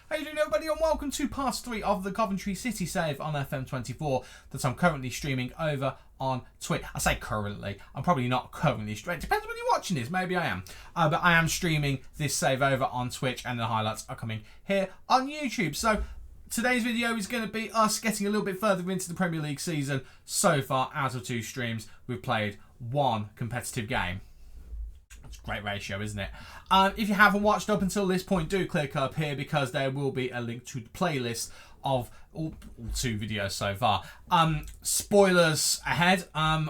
How you doing, everybody, and welcome to part 3 of the Coventry City save on FM24 that I'm currently streaming over on Twitch. I say currently, I'm probably not currently streaming. Depends when you're watching this, maybe I am. But I am streaming this save over on Twitch, and the highlights are coming here on YouTube. So today's video is going to be us getting a little bit further into the Premier League season. So far, out of 2 streams, we've played 1 competitive game. It's a great ratio, isn't it? If you haven't watched up until this point, do click up here because there will be a link to the playlist of all 2 videos so far. Spoilers ahead.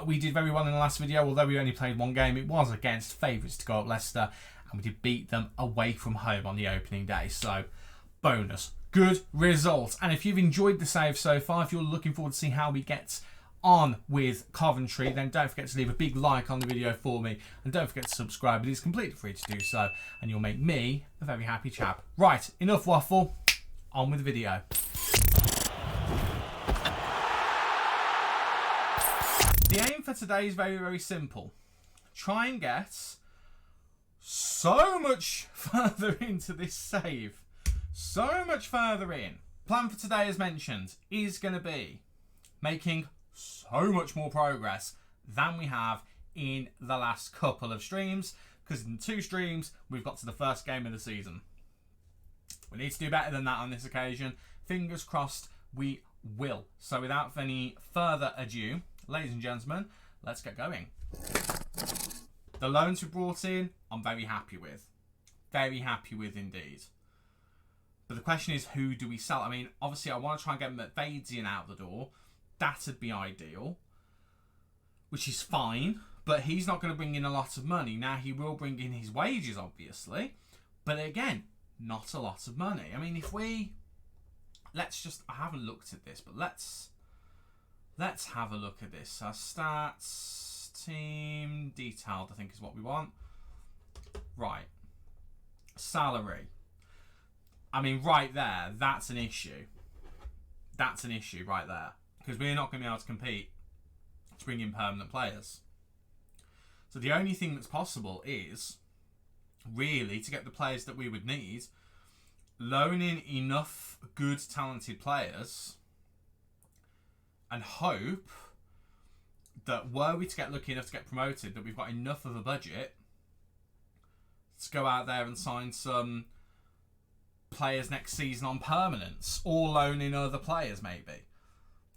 We did very well in the last video, although we only played 1 game. It was against favourites to go up Leicester, and we did beat them away from home on the opening day. So, bonus. Good result. And if you've enjoyed the save so far, if you're looking forward to see how we get on with Coventry, then don't forget to leave a big like on the video for me, and don't forget to subscribe. It is completely free to do so, and you'll make me a very happy chap. Right, enough waffle, on with the video. The aim for today is very, very simple. Try and get so much further into this save. So much further in. Plan for today, as mentioned, is going to be making so much more progress than we have in the last couple of streams, because in 2 streams we've got to the first game of the season. We need to do better than that on this occasion. Fingers crossed we will. So without any further ado, ladies and gentlemen, let's get going. The loans we brought in, I'm very happy with. Very happy with indeed. But the question is, who do we sell? I mean, obviously I want to try and get McVadesian out the door. That'd be ideal, which is fine, but he's not going to bring in a lot of money. Now, he will bring in his wages, obviously, but again, not a lot of money. I mean, if we, let's just, I haven't looked at this, but let's have a look at this. Our stats, team, detailed, I think is what we want. Right. Salary. I mean, right there, that's an issue. That's an issue right there. Because we're not going to be able to compete to bring in permanent players. So the only thing that's possible is, really, to get the players that we would need, loan in enough good, talented players and hope that were we to get lucky enough to get promoted, that we've got enough of a budget to go out there and sign some players next season on permanence, or loan in other players maybe.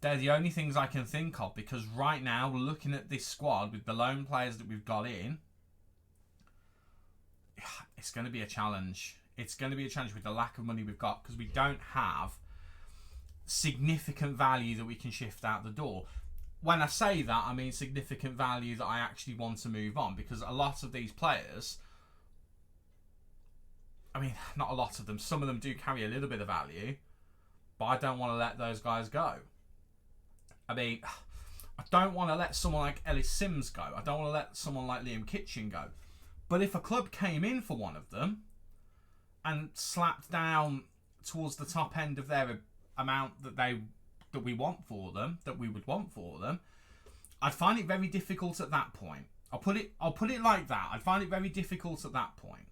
They're the only things I can think of, because right now, looking at this squad with the loan players that we've got in, it's going to be a challenge. It's going to be a challenge with the lack of money we've got, because we don't have significant value that we can shift out the door. When I say that, I mean significant value that I actually want to move on, because a lot of these players, I mean, not a lot of them, some of them do carry a little bit of value, but I don't want to let those guys go. I mean, I don't want to let someone like Ellis Sims go. I don't want to let someone like Liam Kitchen go. But if a club came in for one of them and slapped down towards the top end of their amount that we want for them, that we would want for them, I'd find it very difficult at that point. I'll put it like that. I'd find it very difficult at that point.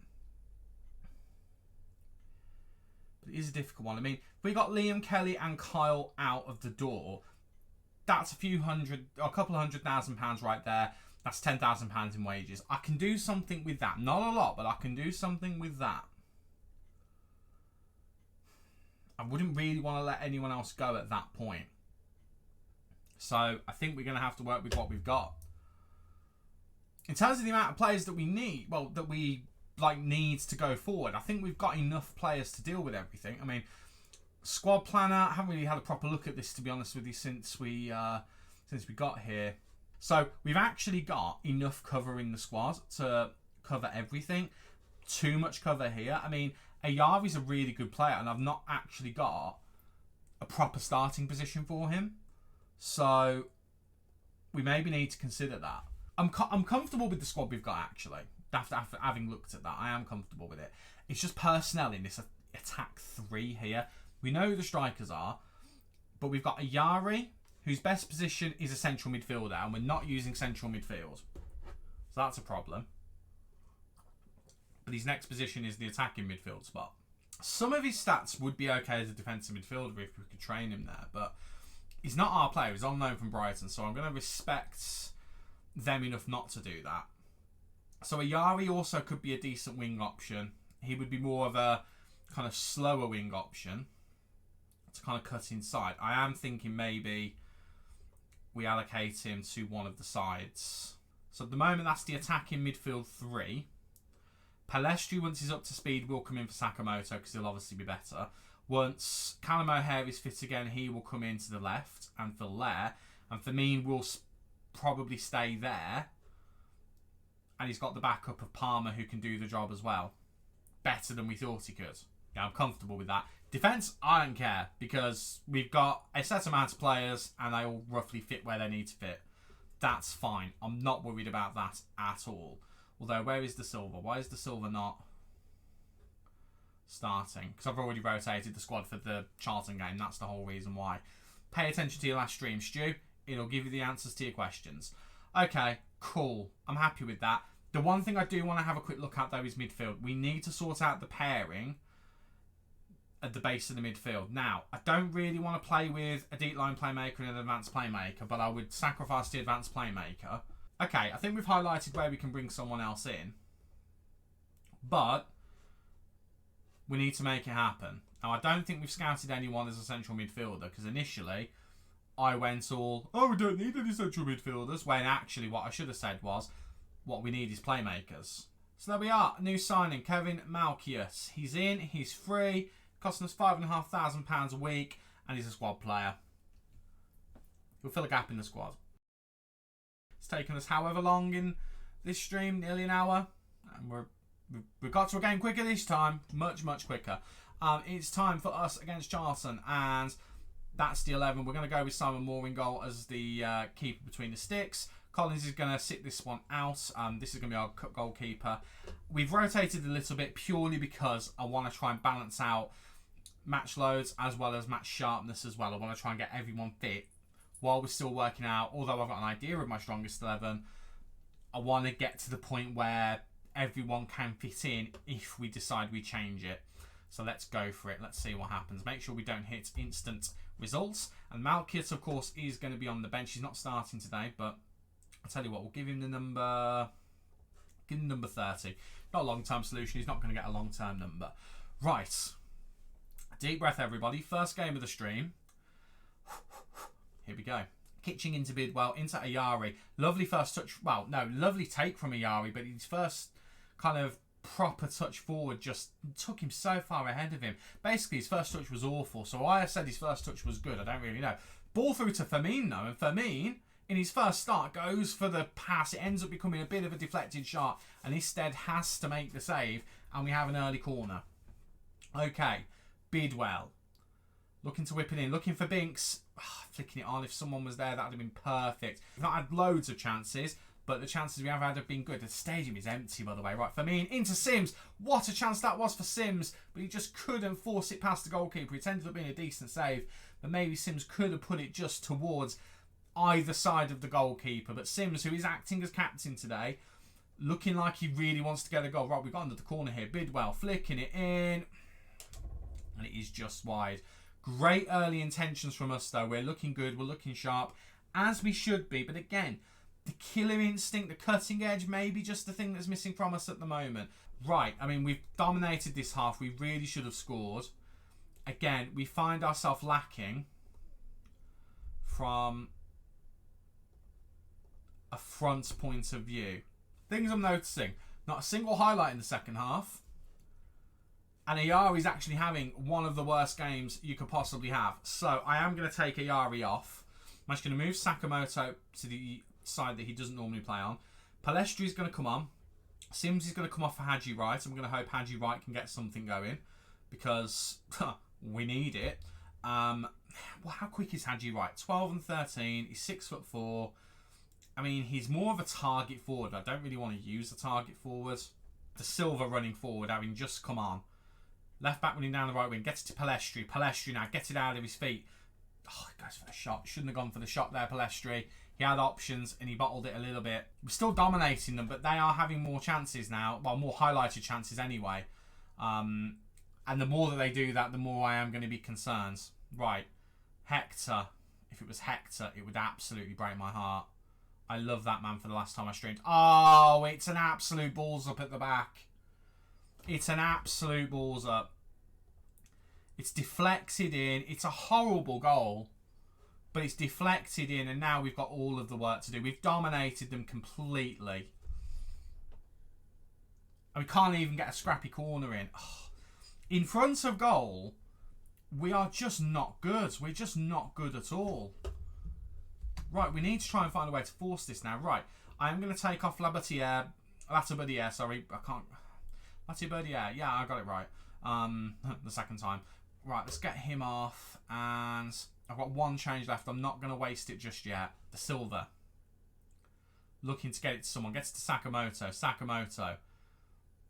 But it is a difficult one. I mean, if we got Liam Kelly and Kyle out of the door, that's a couple of £100,000 right there. That's £10,000 in wages. I can do something with that. Not a lot, but I can do something with that. I wouldn't really want to let anyone else go at that point. So I think we're going to have to work with what we've got. In terms of the amount of players that we need, well, that we needs to go forward, I think we've got enough players to deal with everything. I mean, squad planner, I haven't really had a proper look at this, to be honest with you, since we got here. So we've actually got enough cover in the squad to cover everything. Too much cover here. I mean, Ayari's a really good player, and I've not actually got a proper starting position for him. So we maybe need to consider that. I'm comfortable with the squad we've got, actually. After having looked at that, I am comfortable with it. It's just personnel in this attack 3 here. We know who the strikers are, but we've got Ayari, whose best position is a central midfielder, and we're not using central midfield. So that's a problem. But his next position is the attacking midfield spot. Some of his stats would be okay as a defensive midfielder if we could train him there, but he's not our player. He's on loan from Brighton, so I'm going to respect them enough not to do that. So Ayari also could be a decent wing option. He would be more of a kind of slower wing option to kind of cut inside. I am thinking maybe we allocate him to one of the sides. So at the moment, that's the attacking midfield 3. Palestri, once he's up to speed, will come in for Sakamoto because he'll obviously be better. Once Callum O'Hare is fit again, he will come into the left and fill there. And Firmino will probably stay there. And he's got the backup of Palmer who can do the job as well. Better than we thought he could. Yeah, I'm comfortable with that. Defence, I don't care because we've got a set amount of players and they all roughly fit where they need to fit. That's fine. I'm not worried about that at all. Although, where is the silver? Why is the silver not starting? Because I've already rotated the squad for the Charlton game. That's the whole reason why. Pay attention to your last stream, Stu. It'll give you the answers to your questions. Okay, cool. I'm happy with that. The one thing I do want to have a quick look at, though, is midfield. We need to sort out the pairing at the base of the midfield. Now, I don't really want to play with a deep line playmaker and an advanced playmaker, but I would sacrifice the advanced playmaker. Okay, I think we've highlighted where we can bring someone else in. But we need to make it happen. Now, I don't think we've scouted anyone as a central midfielder, because initially I went all, oh, we don't need any central midfielders, when actually what I should have said was, what we need is playmakers. So there we are, new signing, Kevin Malchius. He's in, he's free, costing us £5,500 a week, and he's a squad player. He'll fill a gap in the squad. It's taken us however long in this stream, nearly an hour, and we've got to a game quicker this time, much quicker. It's time for us against Charlton, and that's the 11. We're going to go with Simon Moore in goal as the keeper between the sticks. Collins is going to sit this one out. This is going to be our goalkeeper. We've rotated a little bit purely because I want to try and balance out match loads as well as match sharpness as well. I want to try and get everyone fit while we're still working out. Although I've got an idea of my strongest 11, I want to get to the point where everyone can fit in if we decide we change it. So let's go for it. Let's see what happens. Make sure we don't hit instant results. And Malkit, of course, is going to be on the bench. He's not starting today, but I'll tell you what, we'll give him the number... Give him number 30. Not a long-term solution. He's not going to get a long-term number. Right. Deep breath, everybody. First game of the stream. Here we go. Kitching into Bidwell, into Ayari. Lovely first touch. Well, no, lovely take from Ayari, but his first kind of proper touch forward just took him so far ahead of him. Basically, his first touch was awful. So why I said his first touch was good, I don't really know. Ball through to Firmino, and Firmino, in his first start, goes for the pass. It ends up becoming a bit of a deflected shot, and instead has to make the save, and we have an early corner. Okay, Bidwell. Looking to whip it in, looking for Binks. Flicking it on. If someone was there, that would have been perfect. We've not had loads of chances, but the chances we have had have been good. The stadium is empty, by the way. Right, Firmino into Sims. What a chance that was for Sims, but he just couldn't force it past the goalkeeper. It ended up being a decent save, but maybe Sims could have put it just towards either side of the goalkeeper. But Sims, who is acting as captain today, looking like he really wants to get a goal. Right, we've got under the corner here. Bidwell flicking it in, and it is just wide. Great early intentions from us, though. We're looking good. We're looking sharp, as we should be. But again, the killer instinct, the cutting edge, maybe just the thing that's missing from us at the moment. Right, I mean, we've dominated this half. We really should have scored. Again, we find ourselves lacking from a front point of view. Things I'm noticing. Not a single highlight in the second half. And Ayari is actually having one of the worst games you could possibly have. So I am going to take Ayari off. I'm just going to move Sakamoto to the side that he doesn't normally play on. Palestri is going to come on. Sims is going to come off for Haji Wright. I'm going to hope Haji Wright can get something going, because we need it. Well, how quick is Haji Wright? 12 and 13. He's 6'4". I mean, he's more of a target forward. I don't really want to use the target forward. The Silva running forward, having just come on. Left back running down the right wing. Gets it to Palestri. Palestri now gets it out of his feet. Oh, he goes for the shot. Shouldn't have gone for the shot there, Palestri. He had options and he bottled it a little bit. We're still dominating them, but they are having more chances now. Well, more highlighted chances anyway. And the more that they do that, the more I am going to be concerned. Right. Hector. If it was Hector, it would absolutely break my heart. I love that man for the last time I streamed. Oh, it's an absolute balls up at the back. It's an absolute balls up. It's deflected in. It's a horrible goal. But it's deflected in, and now we've got all of the work to do. We've dominated them completely. And we can't even get a scrappy corner in. Oh. In front of goal, we are just not good. We're just not good at all. Right, we need to try and find a way to force this now. Right, I'm going to take off Latibaudiere, sorry. I can't... Latibaudiere, yeah, I got it right. The second time. Right, let's get him off. And I've got one change left. I'm not going to waste it just yet. The silver. Looking to get it to someone. Gets it to Sakamoto. Sakamoto.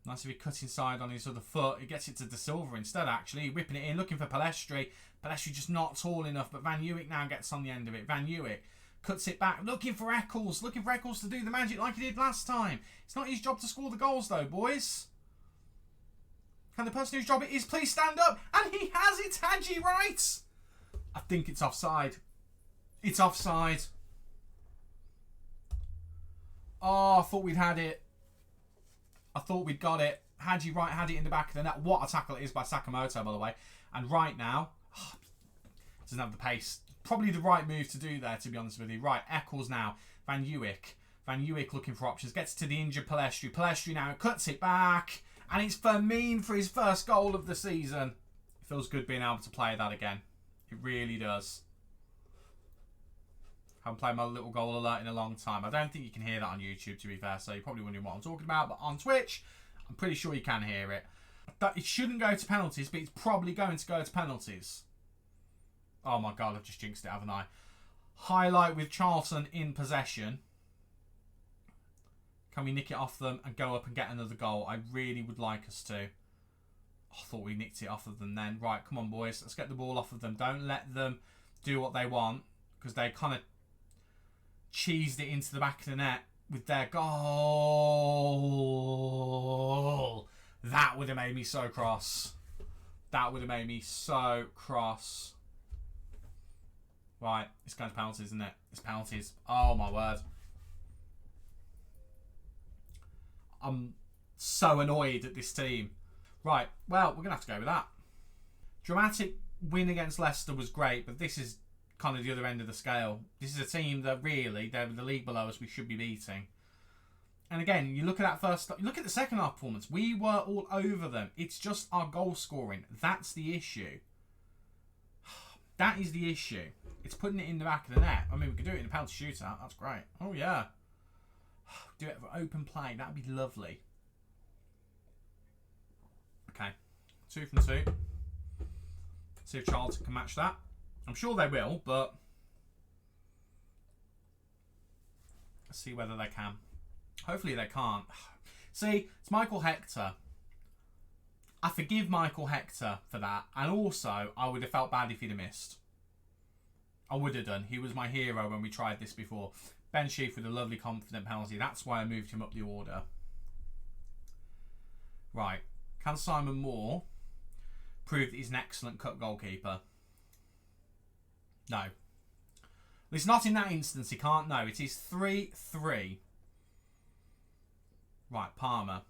Nice if he cut inside on his other foot. He gets it to De Silva instead, actually. Whipping it in, looking for Palestri. Palestri just not tall enough, but Van Uwijk now gets on the end of it. Van Uwijk cuts it back, looking for Eccles. Looking for Eccles to do the magic like he did last time. It's not his job to score the goals, though, boys. Can the person whose job it is please stand up? And he has it, Hadji, right? I think it's offside. It's offside. Oh, I thought we'd had it. I thought we'd got it. Hadji Wright had it in the back of the net. What a tackle it is by Sakamoto, by the way. And right now, doesn't have the pace. Probably the right move to do there, to be honest with you. Right, Eccles now. Van Uwijk. Van Uwijk looking for options. Gets to the injured Palestri. Palestri now cuts it back. And it's Firmine for his first goal of the season. It feels good being able to play that again. It really does. Haven't played my little goal alert in a long time. I don't think you can hear that on YouTube, to be fair, so you're probably wondering what I'm talking about. But on Twitch, I'm pretty sure you can hear it. It shouldn't go to penalties, but it's probably going to go to penalties. Oh my God, I've just jinxed it, haven't I? Highlight with Charlton in possession. Can we nick it off them and go up and get another goal? I really would like us to. Oh, I thought we nicked it off of them then. Right, come on, boys. Let's get the ball off of them. Don't let them do what they want, because they kind of cheesed it into the back of the net with their goal. That would have made me so cross. That would have made me so cross. Right, it's going to penalties, isn't it? It's penalties. Oh, my word. I'm so annoyed at this team. Right, well, we're going to have to go with that. Dramatic win against Leicester was great, but this is kind of the other end of the scale. This is a team that really, they're the league below us, we should be beating. And again, you look at that first, look at the second half performance. We were all over them. It's just our goal scoring. That's the issue. That is the issue. It's putting it in the back of the net. I mean, we could do it in a penalty shootout. That's great. Oh, yeah. Do it for open play. That would be lovely. Okay. 2 from 2. See if Charlton can match that. I'm sure they will, but let's see whether they can. Hopefully they can't. See, it's Michael Hector. I forgive Michael Hector for that. And also, I would have felt bad if he'd have missed. I would have done. He was my hero when we tried this before. Ben Sheaf with a lovely confident penalty. That's why I moved him up the order. Right. Can Simon Moore prove that he's an excellent cut goalkeeper? No. It's not in that instance. He can't. No, it is 3-3. Right, Palmer.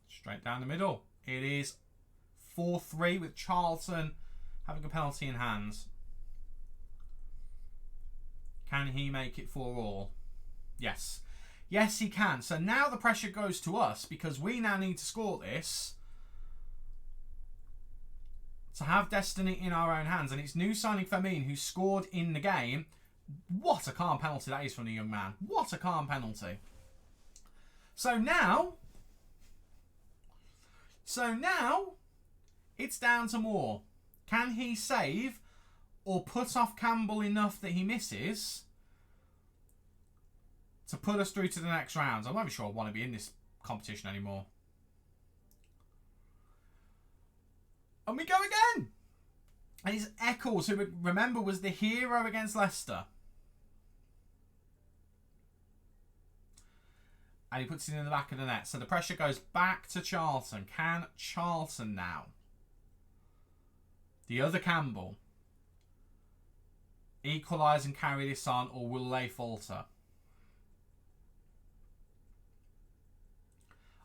Straight down the middle. It is 4-3 with Charlton having a penalty in hands. Can he make it 4-4? Yes. Yes, he can. So now the pressure goes to us because we now need to score this to have destiny in our own hands. And it's new signing Firmine who scored in the game. What a calm penalty that is from the young man. What a calm penalty. So now it's down to Moore. Can he save or put off Campbell enough that he misses to put us through to the next round? I'm not even sure I want to be in this competition anymore. And we go again. And it's Eccles, who, remember, was the hero against Leicester. And he puts it in the back of the net. So the pressure goes back to Charlton. Can Charlton now, the other Campbell, equalise and carry this on, or will they falter?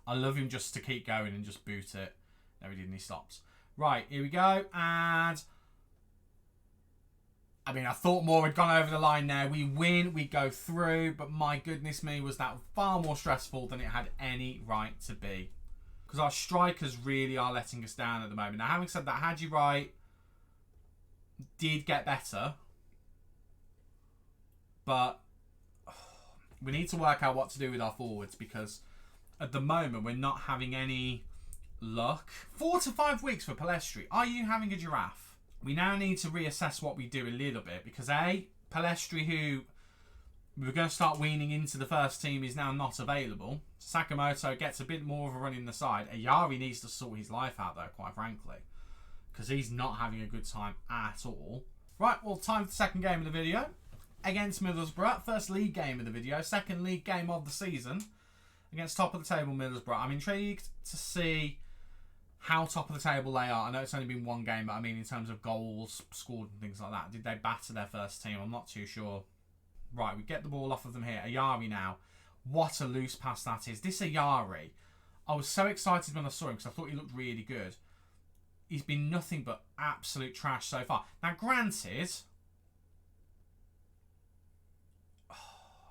I love him just to keep going and just boot it. No, he didn't. He stops. Right, here we go. And I mean, I thought more had gone over the line there. We win, we go through, but my goodness me, was that far more stressful than it had any right to be. Because our strikers really are letting us down at the moment. Now, having said that, Haji Wright did get better. But we need to work out what to do with our forwards, because at the moment we're not having any luck. 4 to 5 weeks for Palestri. Are you having a giraffe? We now need to reassess what we do a little bit, because Palestri, who we were going to start weaning into the first team, is now not available. Sakamoto gets a bit more of a run in the side. Ayari needs to sort his life out there, quite frankly, because he's not having a good time at all. Right, well, time for the second game of the video against Middlesbrough. First league game of the video, second league game of the season against top of the table Middlesbrough. I'm intrigued to see how top of the table they are. I know it's only been one game, but I mean in terms of goals scored and things like that. Did they batter their first team? I'm not too sure. Right, we get the ball off of them here. Ayari now. What a loose pass that is. This Ayari, I was so excited when I saw him because I thought he looked really good. He's been nothing but absolute trash so far. Now, granted, it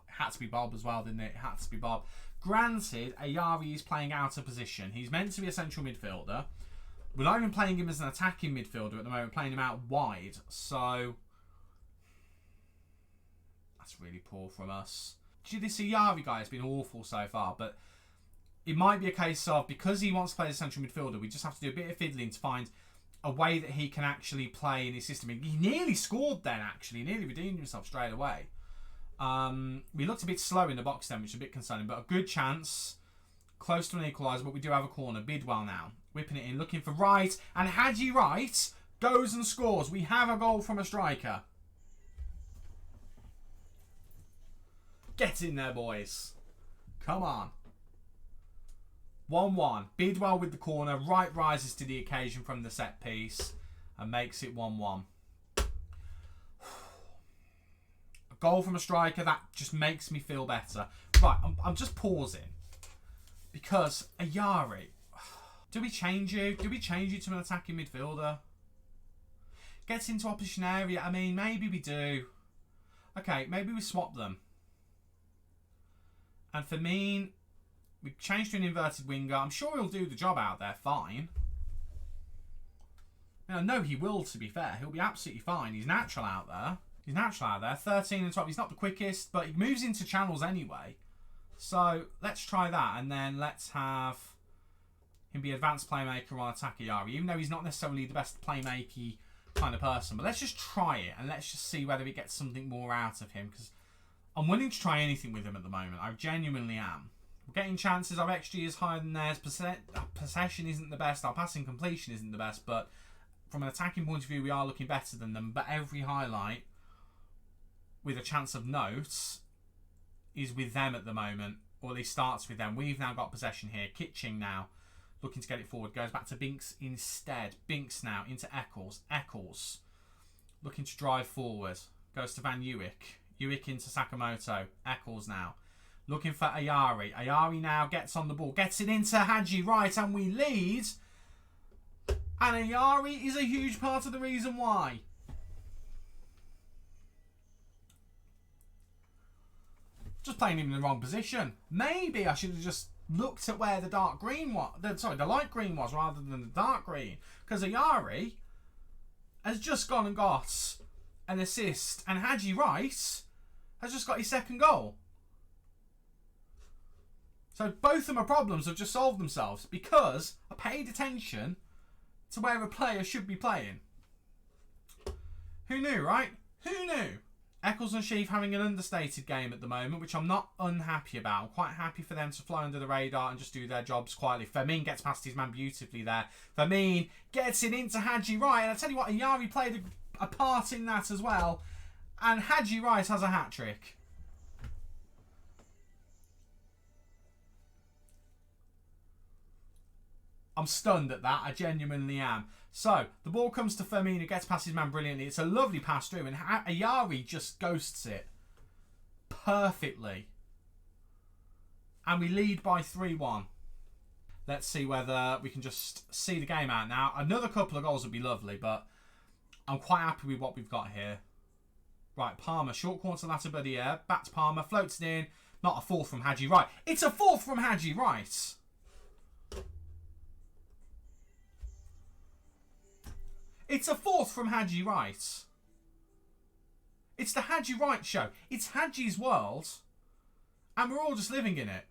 had to be Bob as well, didn't it? It had to be Bob. Granted, Ayari is playing out of position. He's meant to be a central midfielder. We're not even playing him as an attacking midfielder at the moment, playing him out wide. So that's really poor from us. This Ayari guy has been awful so far, but it might be a case of, because he wants to play as a central midfielder, we just have to do a bit of fiddling to find a way that he can actually play in his system. He nearly scored then, actually. He nearly redeemed himself straight away. We looked a bit slow in the box then, which is a bit concerning, but a good chance, close to an equaliser, but we do have a corner. Bidwell now, whipping it in, looking for Wright, and Haji Wright goes and scores. We have a goal from a striker. Get in there, boys. Come on. 1-1. Bidwell with the corner. Wright rises to the occasion from the set piece and makes it 1-1. Goal from a striker, that just makes me feel better. Right, I'm just pausing because Ayari, do we change you? Do we change you to an attacking midfielder? Gets into opposition area. I mean, maybe we do. Okay, maybe we swap them. And for me, we change to an inverted winger. I'm sure he'll do the job out there fine. Now, no, he will, to be fair. He'll be absolutely fine. He's natural out there. He's natural out there. 13 and 12. He's not the quickest, but he moves into channels anyway. So let's try that. And then let's have him be advanced playmaker on attack Ayari. Even though he's not necessarily the best playmaker kind of person. But let's just try it. And let's just see whether we get something more out of him. Because I'm willing to try anything with him at the moment. I genuinely am. We're getting chances. Our XG is higher than theirs. Possession isn't the best. Our passing completion isn't the best. But from an attacking point of view, we are looking better than them. But every highlight with a chance of notes is with them at the moment, or at least starts with them. We've now got possession here. Kitching now, looking to get it forward. Goes back to Binks instead. Binks now into Eccles. Eccles looking to drive forward. Goes to Van Uwick. Uwick into Sakamoto. Eccles now looking for Ayari. Ayari now gets on the ball. Gets it into Haji Wright, and we lead. And Ayari is a huge part of the reason why. Just playing him in the wrong position. Maybe I should have just looked at where the dark green was. The light green was rather than the dark green. Because Ayari has just gone and got an assist. And Haji Wright has just got his second goal. So both of my problems have just solved themselves because I paid attention to where a player should be playing. Who knew, right? Who knew? Eccles and Sheaf having an understated game at the moment, which I'm not unhappy about. I'm quite happy for them to fly under the radar and just do their jobs quietly. Firmine gets past his man beautifully there. Firmine gets it into Haji Wright. And I tell you what, Ayari played a part in that as well. And Haji Wright has a hat-trick. I'm stunned at that. I genuinely am. So, the ball comes to Firmino, gets past his man brilliantly. It's a lovely pass through, and Ayari just ghosts it perfectly. And we lead by 3-1. Let's see whether we can just see the game out now. Another couple of goals would be lovely, but I'm quite happy with what we've got here. Right, Palmer, short corner to Latabuddier. Back to Palmer, floats it in. Not a fourth from Haji Wright. It's a fourth from Haji Wright. It's a fourth from Haji Wright. It's the Haji Wright show. It's Haji's world, and we're all just living in it.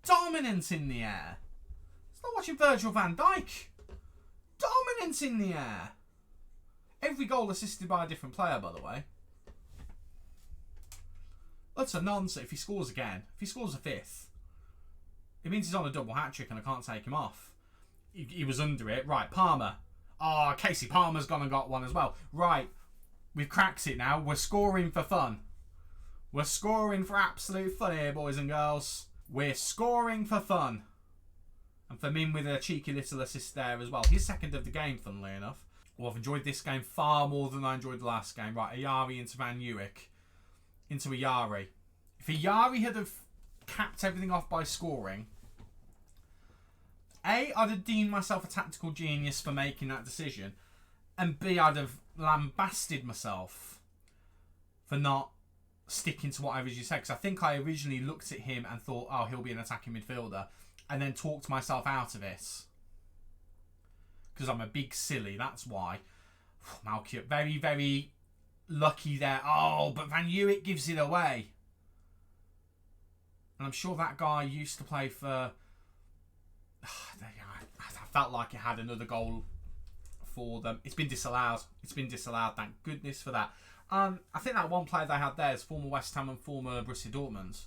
Dominant in the air. It's not watching Virgil van Dijk. Dominant in the air. Every goal assisted by a different player, by the way. That's a nonsense. If he scores again, if he scores a fifth, it means he's on a double hat-trick and I can't take him off. He was under it. Right, Palmer. Oh, Casey Palmer's gone and got one as well. Right, we've cracked it now. We're scoring for fun. We're scoring for absolute fun here, boys and girls. We're scoring for fun. And Firmino with a cheeky little assist there as well. His second of the game, funnily enough. Well, I've enjoyed this game far more than I enjoyed the last game. Right, Ayari into Van Uyck. Into Ayari. If Ayari had have capped everything off by scoring, A, I'd have deemed myself a tactical genius for making that decision. And B, I'd have lambasted myself for not sticking to what I originally said. Because I think I originally looked at him and thought, oh, he'll be an attacking midfielder. And then talked myself out of it. Because I'm a big silly, that's why. Malkiut, very, very lucky there. Oh, but Van Uyck gives it away. And I'm sure that guy used to play for... I felt like it had another goal for them. It's been disallowed. It's been disallowed. Thank goodness for that. I think that one player they had there is former West Ham and former Borussia Dortmund.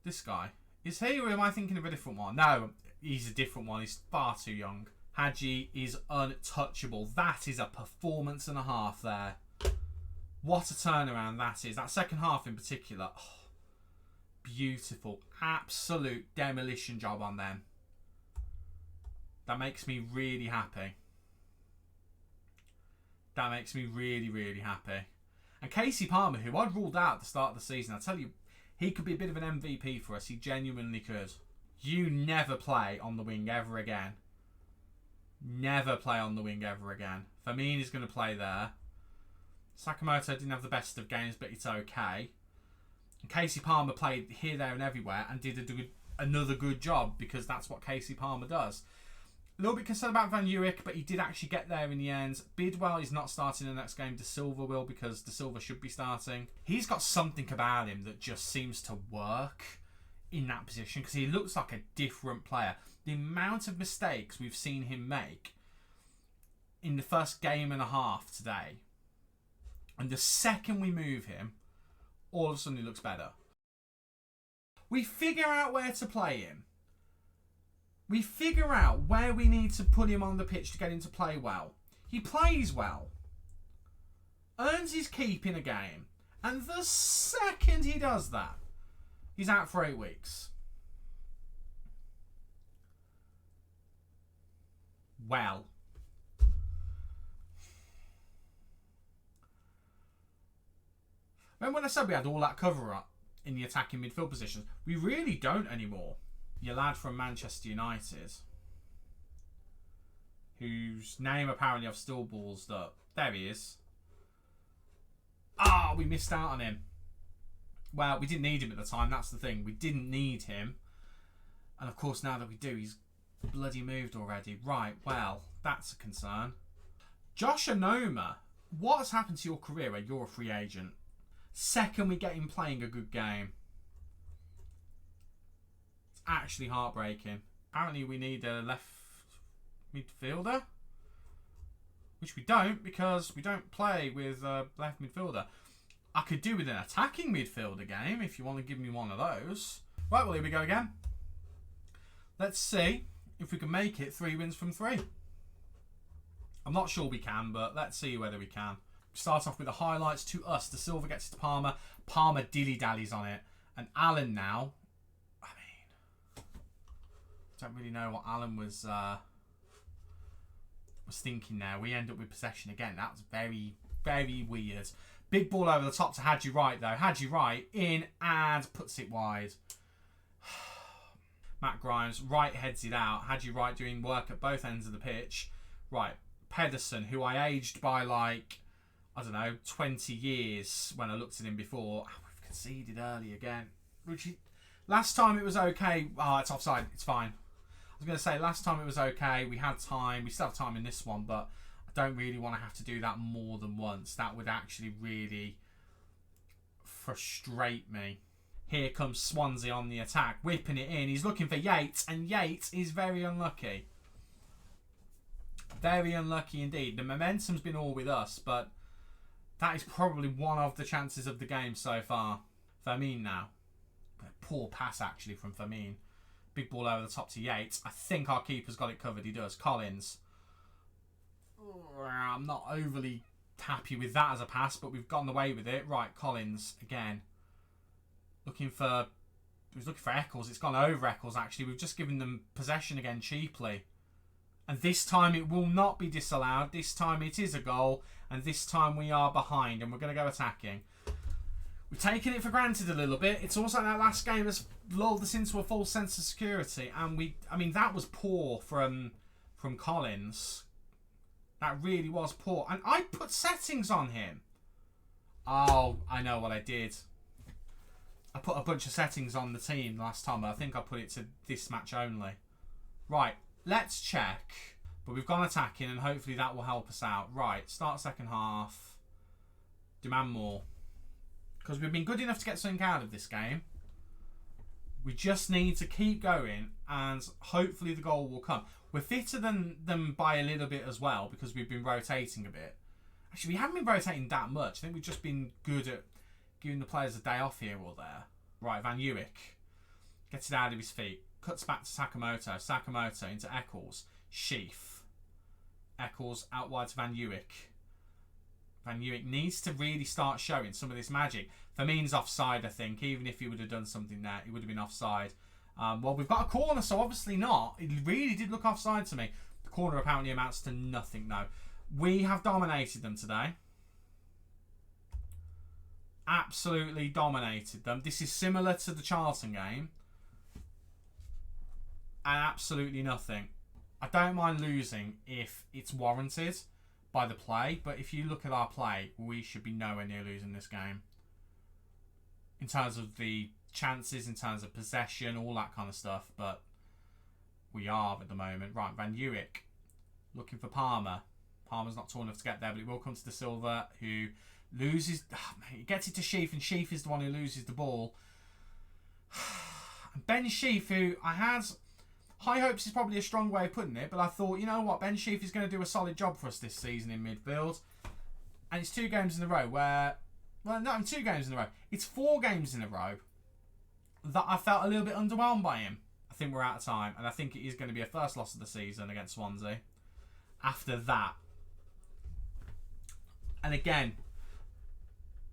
This guy. Is he, or am I thinking of a different one? No, he's a different one. He's far too young. Haji is untouchable. That is a performance and a half there. What a turnaround that is. That second half in particular. Oh, beautiful. Absolute demolition job on them. That makes me really happy. That makes me really, really happy. And Casey Palmer, who I'd ruled out at the start of the season, I tell you, he could be a bit of an MVP for us. He genuinely could. You never play on the wing ever again. Never play on the wing ever again. Firmino's going to play there. Sakamoto didn't have the best of games, but it's okay. And Casey Palmer played here, there and everywhere and did another good job, because that's what Casey Palmer does. A little bit concerned about Van Uyck, but he did actually get there in the end. Bidwell is not starting the next game. De Silva will, because De Silva should be starting. He's got something about him that just seems to work in that position, because he looks like a different player. The amount of mistakes we've seen him make in the first game and a half today, and the second we move him, all of a sudden he looks better. We figure out where to play him. We figure out where we need to put him on the pitch to get him to play well. He plays well. Earns his keep in a game. And the second he does that, he's out for 8 weeks. Well. Remember when I said we had all that cover up in the attacking midfield positions? We really don't anymore. Your lad from Manchester United, whose name apparently I've still ballsed up. There he is. Ah, we missed out on him. Well, we didn't need him at the time. That's the thing. We didn't need him. And of course, now that we do, he's bloody moved already. Right, well, that's a concern. Josh Onoma, what has happened to your career where you're a free agent? Second we get him playing a good game. Actually heartbreaking. Apparently we need a left midfielder, which we don't, because we don't play with a left midfielder. I could do with an attacking midfielder game if you want to give me one of those. Right, well, here we go again. Let's see if we can make it 3 wins from 3. I'm not sure we can, but let's see whether we can. Start off with the highlights to us. De Silva gets to Palmer. Palmer dilly-dallies on it. And Allen now... Don't really know what Alan was thinking there. We end up with possession again. That was very, very weird. Big ball over the top to Hadji Wright, though. Hadji Wright in and puts it wide. Matt Grimes, Wright heads it out. Hadji Wright doing work at both ends of the pitch. Right, Pedersen, who I aged by like, I don't know, 20 years when I looked at him before. Oh, we've conceded early again. Last time it was okay. Oh, it's offside. It's fine. I was going to say, last time it was okay. We had time. We still have time in this one, but I don't really want to have to do that more than once. That would actually really frustrate me. Here comes Swansea on the attack, whipping it in. He's looking for Yates, and Yates is very unlucky. Very unlucky indeed. The momentum's been all with us, but that is probably one of the chances of the game so far. Firmine now. Poor pass, actually, from Firmine. Big ball over the top to Yates. I think our keeper's got it covered. He does. Collins. I'm not overly happy with that as a pass, but we've gotten away with it. Right, Collins again. He was looking for Eccles. It's gone over Eccles, actually. We've just given them possession again cheaply. And this time it will not be disallowed. This time it is a goal. And this time we are behind. And we're going to go attacking. We've taken it for granted a little bit. It's also that last game has lulled us into a false sense of security. And I mean, that was poor from Collins. That really was poor. And I put settings on him. Oh, I know what I did. I put a bunch of settings on the team last time, but I think I put it to this match only. Right, let's check. But we've gone attacking, and hopefully that will help us out. Right, start second half. Demand more. Because we've been good enough to get something out of this game. We just need to keep going, and hopefully the goal will come. We're fitter than them by a little bit as well, because we've been rotating a bit. Actually, we haven't been rotating that much. I think we've just been good at giving the players a day off here or there. Right, Van Uwijk gets it out of his feet. Cuts back to Sakamoto. Sakamoto into Eccles. Sheaf. Eccles out wide to Van Uwijk. Van Uwijk needs to really start showing some of this magic. Firmine's offside, I think. Even if he would have done something there, he would have been offside. Well, we've got a corner, so obviously not. It really did look offside to me. The corner apparently amounts to nothing, though. We have dominated them today. Absolutely dominated them. This is similar to the Charlton game. And absolutely nothing. I don't mind losing if it's warranted by the play. But if you look at our play, we should be nowhere near losing this game. In terms of the chances, in terms of possession, all that kind of stuff. But we are at the moment. Right, Van Uwijk looking for Palmer. Palmer's not tall enough to get there, but it will come to De Silva, who loses. He gets it to Sheaf, and Sheaf is the one who loses the ball. Ben Sheaf, who I had high hopes, is probably a strong way of putting it, but I thought, you know what, Ben Sheaf is going to do a solid job for us this season in midfield. And it's 2 games in a row where, well, not 2 games in a row. It's 4 games in a row that I felt a little bit underwhelmed by him. I think we're out of time, and I think it is going to be a first loss of the season against Swansea. After that, and again,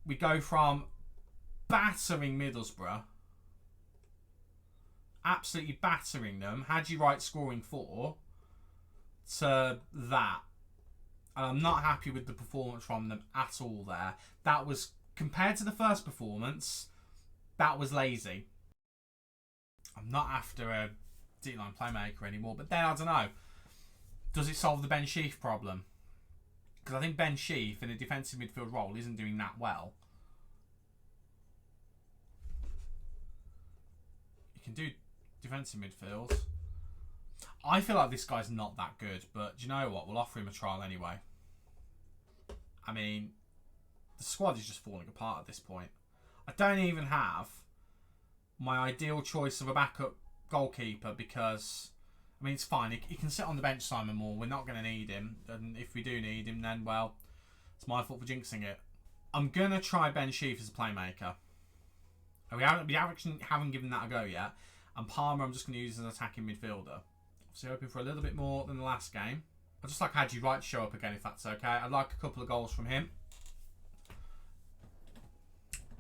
we go from battering Middlesbrough, absolutely battering them, Hadji Wright scoring 4, to that. And I'm not happy with the performance from them at all there. That was, compared to the first performance, that was lazy. I'm not after a D-line playmaker anymore, but then I don't know. Does it solve the Ben Sheaf problem? Because I think Ben Sheaf in a defensive midfield role isn't doing that well. You can do defensive midfield. I feel like this guy's not that good, but do you know what? We'll offer him a trial anyway. I mean, the squad is just falling apart at this point. I don't even have my ideal choice of a backup goalkeeper because, I mean, it's fine. He can sit on the bench, Simon Moore. We're not going to need him. And if we do need him, then, well, it's my fault for jinxing it. I'm going to try Ben Sheaf as a playmaker. We actually haven't given that a go yet. And Palmer, I'm just going to use as an attacking midfielder. Obviously hoping for a little bit more than the last game. I'd just like Hadji Wright to show up again, if that's okay. I'd like a couple of goals from him.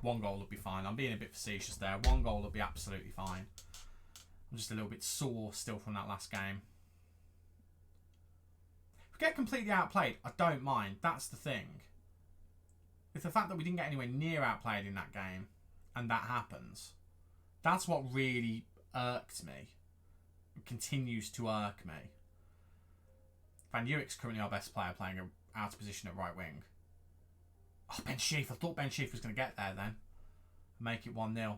1 goal would be fine. I'm being a bit facetious there. 1 goal would be absolutely fine. I'm just a little bit sore still from that last game. If we get completely outplayed, I don't mind. That's the thing. It's the fact that we didn't get anywhere near outplayed in that game, and that happens. That's what really irked me. It continues to irk me. Van Uwijk's currently our best player, playing out of position at right wing. Oh, Ben Sheaf. I thought Ben Sheaf was going to get there then. Make it 1-0.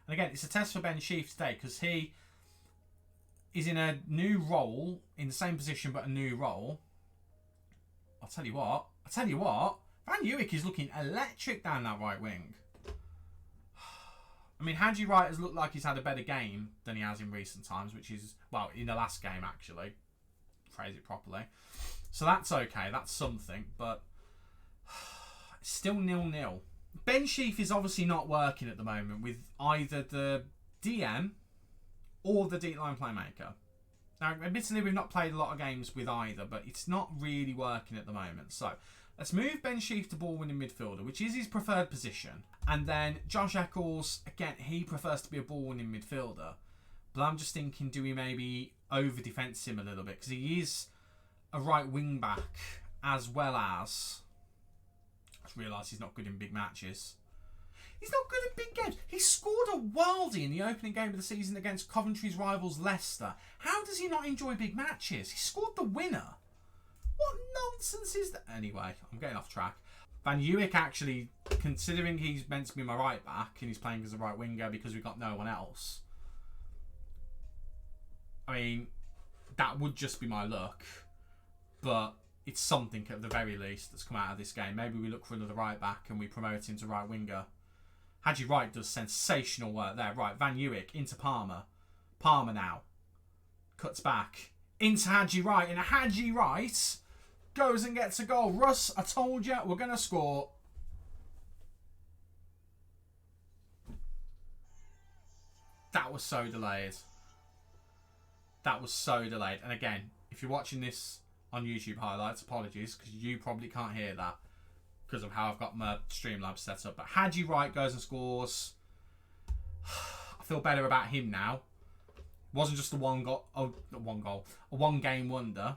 And again, it's a test for Ben Sheaf today because he is in a new role, in the same position but a new role. I'll tell you what. Van Uwijk is looking electric down that right wing. I mean, Haji Wright has looked like he's had a better game than he has in recent times, which is, well, in the last game, actually. Phrase it properly. So that's okay. That's something, but it's still 0-0. Ben Sheaf is obviously not working at the moment with either the DM or the deep line playmaker. Now, admittedly, we've not played a lot of games with either, but it's not really working at the moment. So let's move Ben Sheaf to ball-winning midfielder, which is his preferred position. And then Josh Eccles, again, he prefers to be a ball-winning midfielder. But I'm just thinking, do we maybe over-defence him a little bit? Because he is a right wing-back as well as... I just realised he's not good in big matches. He's not good in big games. He scored a worldie in the opening game of the season against Coventry's rivals Leicester. How does he not enjoy big matches? He scored the winner. What nonsense is that? Anyway, I'm getting off track. Van Uwijk actually, considering he's meant to be my right back and he's playing as a right winger because we've got no one else. I mean, that would just be my luck. But it's something at the very least that's come out of this game. Maybe we look for another right back and we promote him to right winger. Haji Wright does sensational work there. Right, Van Uwijk into Palmer. Palmer now. Cuts back. Into Haji Wright. And Haji Wright goes and gets a goal. Russ, I told you, we're going to score. That was so delayed. That was so delayed. And again, if you're watching this on YouTube highlights, apologies, because you probably can't hear that because of how I've got my Streamlabs set up. But Haji Wright goes and scores. I feel better about him now. It wasn't just a one game wonder.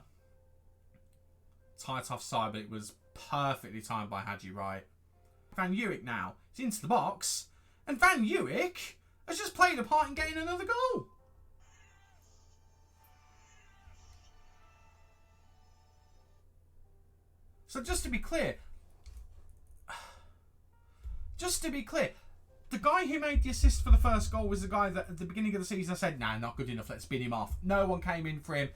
Tight offside, but it was perfectly timed by Haji Wright. Van Uwijk now is into the box, and Van Uwijk has just played a part in getting another goal. So just to be clear, the guy who made the assist for the first goal was the guy that at the beginning of the season I said, nah, not good enough, let's spin him off. No one came in for him,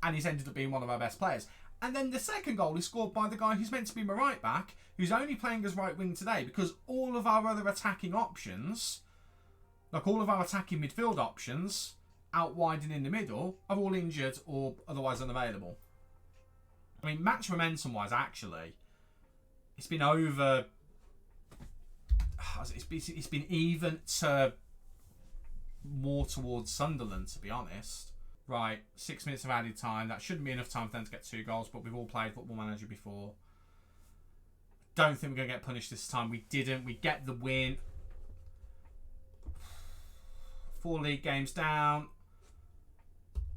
and he's ended up being one of our best players. And then the second goal is scored by the guy who's meant to be my right back, who's only playing as right wing today because all of our other attacking options, like all of our attacking midfield options, out wide and in the middle, are all injured or otherwise unavailable. I mean, match momentum-wise, actually, it's been over... It's been even to more towards Sunderland, to be honest. Right, 6 minutes of added time. That shouldn't be enough time for them to get 2 goals, but we've all played Football Manager before. Don't think we're going to get punished this time. We didn't. We get the win. 4 league games down.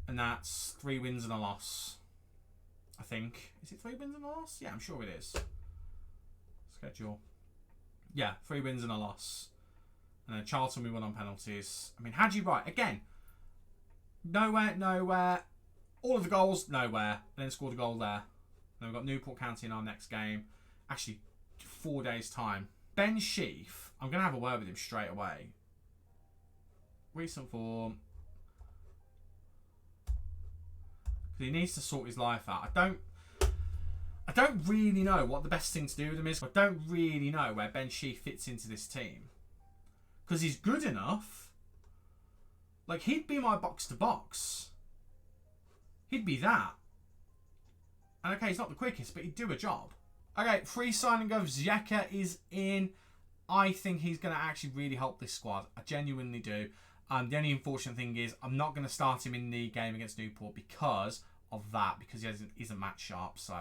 And that's 3 wins and a loss. I think. Is it 3 wins and a loss? Yeah, I'm sure it is. Schedule. Yeah, 3 wins and a loss. And then Charlton we won on penalties. I mean, Haji Wright, again, nowhere. All of the goals, nowhere. And then scored a goal there. And then we've got Newport County in our next game. Actually, 4 days' time. Ben Sheaf, I'm going to have a word with him straight away. Recent form. He needs to sort his life out. I don't really know what the best thing to do with him is. I don't really know where Ben Sheaf fits into this team. Because he's good enough. Like, he'd be my box-to-box. He'd be that. And okay, he's not the quickest, but he'd do a job. Okay, free signing of Ziyech is in. I think he's going to actually really help this squad. I genuinely do. The only unfortunate thing is I'm not going to start him in the game against Newport because of that. Because he isn't match sharp, so...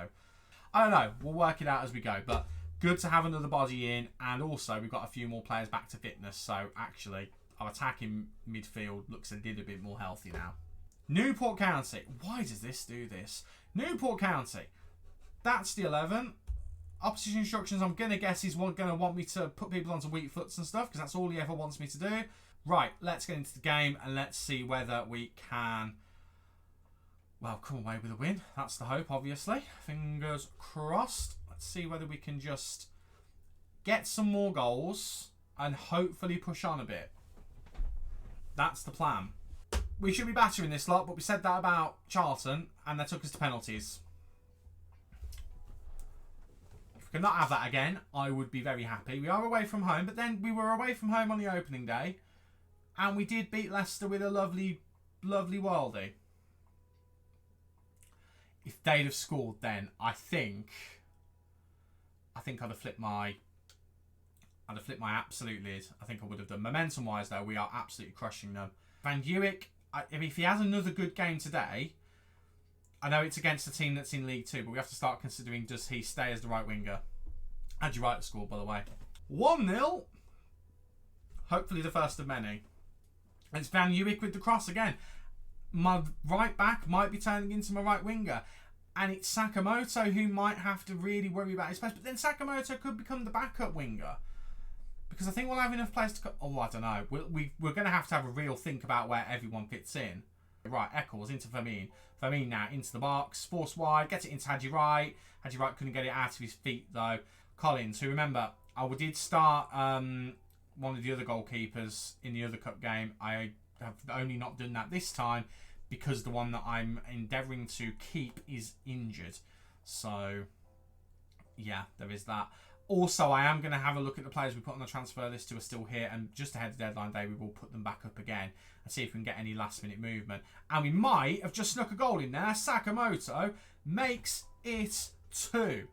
I don't know. We'll work it out as we go. But good to have another body in. And also, we've got a few more players back to fitness. So, actually, our attacking midfield looks a little bit more healthy now. Newport County. Why does this do this? Newport County. That's the 11. Opposition instructions, I'm going to guess he's going to want me to put people onto weak foots and stuff, because that's all he ever wants me to do. Right, let's get into the game and let's see whether we can, well, come away with a win. That's the hope, obviously. Fingers crossed. Let's see whether we can just get some more goals and hopefully push on a bit. That's the plan. We should be better in this lot, but we said that about Charlton and they took us to penalties. If we could not have that again, I would be very happy. We are away from home, but then we were away from home on the opening day and we did beat Leicester with a lovely, lovely worldie. If they'd have scored then, I think I'd have flipped my absolute lid. I think I would have done. Momentum-wise, though, we are absolutely crushing them. Van Dijk, if he has another good game today, I know it's against a team that's in League 2, but we have to start considering, does he stay as the right winger? How'd you write the score, by the way? 1-0. Hopefully the first of many. It's Van Dijk with the cross again. My right back might be turning into my right winger. And it's Sakamoto who might have to really worry about his place. But then Sakamoto could become the backup winger. Because I think we'll have enough players to... Oh, I don't know. We're going to have a real think about where everyone fits in. Right, Eccles into Firmine. Firmine now into the box. Force wide. Gets it into Hadji Wright. Hadji Wright couldn't get it out of his feet, though. Collins, who, remember, I did start one of the other goalkeepers in the other cup game. I have only not done that this time because the one that I'm endeavouring to keep is injured. So, yeah, there is that. Also, I am going to have a look at the players we put on the transfer list who are still here, and just ahead of deadline day, we will put them back up again and see if we can get any last-minute movement. And we might have just snuck a goal in there. Sakamoto makes it 2.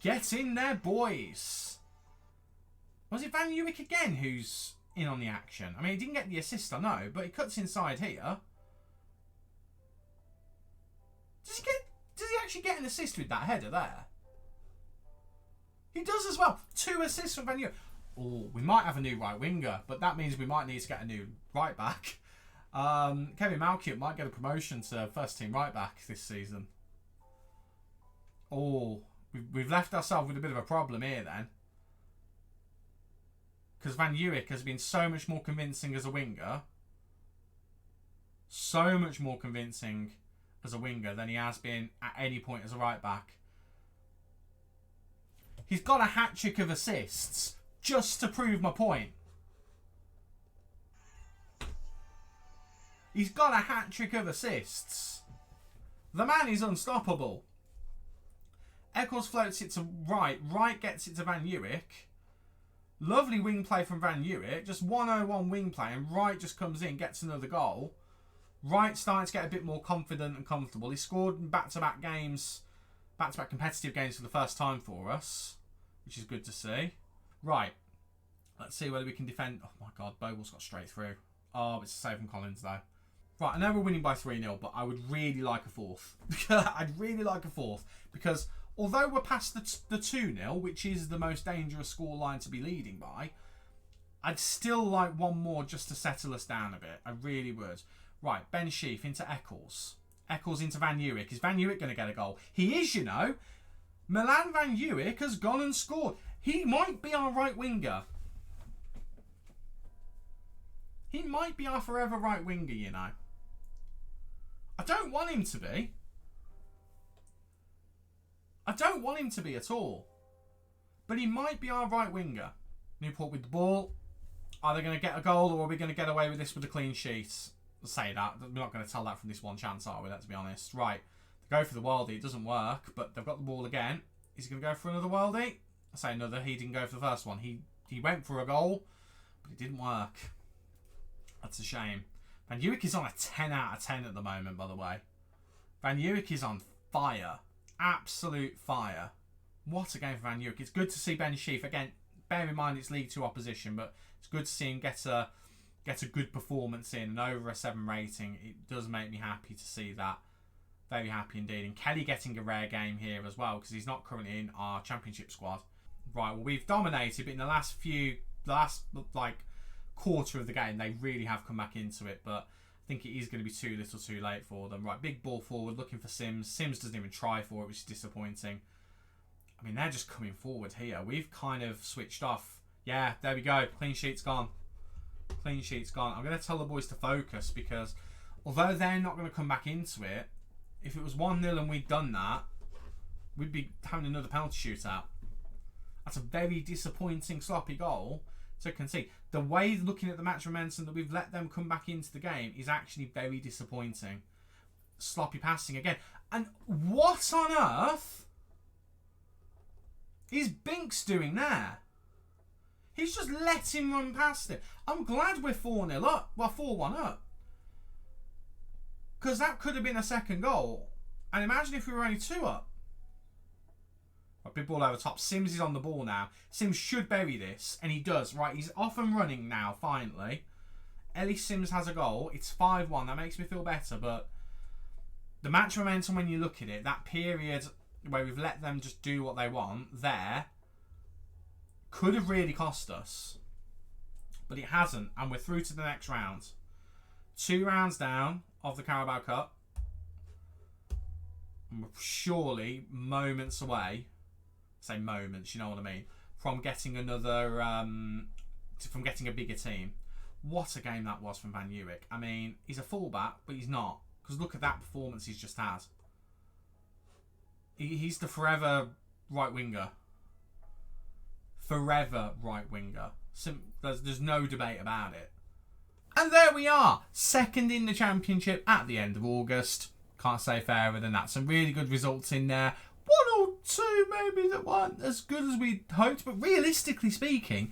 Get in there, boys. Was it Van Dijk again who's in on the action? I mean, he didn't get the assist, I know, but he cuts inside here. Does he actually get an assist with that header there? He does as well. 2 assists from Van Dijk. Oh, we might have a new right winger, but that means we might need to get a new right back. Kevin Malkiut might get a promotion to first team right back this season. Oh, we've left ourselves with a bit of a problem here then. Because Van Dijk has been so much more convincing as a winger. So much more convincing as a winger than he has been at any point as a right back. He's got a hat-trick of assists just to prove my point. He's got a hat-trick of assists. The man is unstoppable. Eccles floats it to Wright. Wright gets it to Van Dijk. Lovely wing play from Van Dijk. Just 101 wing play, and Wright just comes in, gets another goal. Wright starting to get a bit more confident and comfortable. He scored in back-to-back games, back-to-back competitive games for the first time for us, which is good to see. Right, let's see whether we can defend. Oh my God, Bogle's got straight through. Oh, it's a save from Collins though. Right, I know we're winning by 3-0, but I would really like a fourth. I'd really like a fourth because although we're past the 2-0, which is the most dangerous scoreline to be leading by, I'd still like one more just to settle us down a bit. I really would. Right, Ben Sheaf into Eccles. Eccles into Van Dijk. Is Van Dijk going to get a goal? He is, you know. Milan Van Dijk has gone and scored. He might be our right winger. He might be our forever right winger, you know. I don't want him to be. I don't want him to be at all. But he might be our right winger. Newport with the ball. Are they going to get a goal or are we going to get away with this with a clean sheet? I'll say that. We're not going to tell that from this one chance, are we? Let's be honest. Right. They go for the worldie. It doesn't work, but they've got the ball again. Is he going to go for another worldie? I say another. He didn't go for the first one. He went for a goal, but it didn't work. That's a shame. Van Dijk is on a 10 out of 10 at the moment, by the way. Van Dijk is on fire. Absolute fire. What a game for Van Dijk. It's good to see Ben Sheaf. Again, bear in mind it's League 2 opposition, but it's good to see him get a good performance in and over a 7 rating. It does make me happy to see that. Very happy indeed. And Kelly getting a rare game here as well because he's not currently in our championship squad. Right, well, we've dominated, but in the last few like quarter of the game, they really have come back into it, but I think it is going to be too little too late for them. Right, big ball forward, looking for Sims. Sims doesn't even try for it, which is disappointing. I mean, they're just coming forward here. We've kind of switched off. Yeah, there we go. Clean sheet's gone. Clean sheet's gone. I'm going to tell the boys to focus, because although they're not going to come back into it, if it was 1-0 and we'd done that, we'd be having another penalty shootout. That's a very disappointing, sloppy goal to concede. The way, looking at the match momentum, that we've let them come back into the game is actually very disappointing. Sloppy passing again. And what on earth is Binks doing there? He's just let him run past it. I'm glad we're 4-0 up. Well, 4-1 up. Because that could have been a second goal. And imagine if we were only 2 up. Right, big ball over top. Sims is on the ball now. Sims should bury this. And he does. Right, he's off and running now, finally. Ellie Sims has a goal. It's 5-1. That makes me feel better. But the match momentum, when you look at it, that period where we've let them just do what they want there, could have really cost us. But it hasn't. And we're through to the next round. 2 rounds down of the Carabao Cup. And we're surely moments away. Say moments, you know what I mean, from getting another, from getting a bigger team. What a game that was from Van Uwijk. I mean, he's a fullback, but he's not. Because look at that performance he's just had. He's the forever right winger. Forever right winger. There's no debate about it. And there we are. Second in the Championship at the end of August. Can't say fairer than that. Some really good results in there. 1 or 2 maybe that weren't as good as we hoped. But realistically speaking,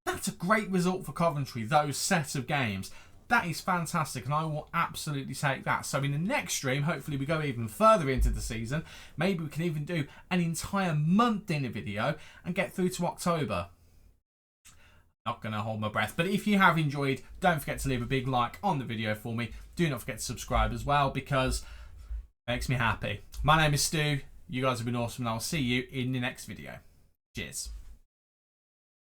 that's a great result for Coventry, those set of games. That is fantastic, and I will absolutely take that. So in the next stream, hopefully we go even further into the season. Maybe we can even do an entire month in a video and get through to October. Not going to hold my breath, but if you have enjoyed, don't forget to leave a big like on the video for me. Do not forget to subscribe as well, because it makes me happy. My name is Stu. You guys have been awesome, and I'll see you in the next video. Cheers.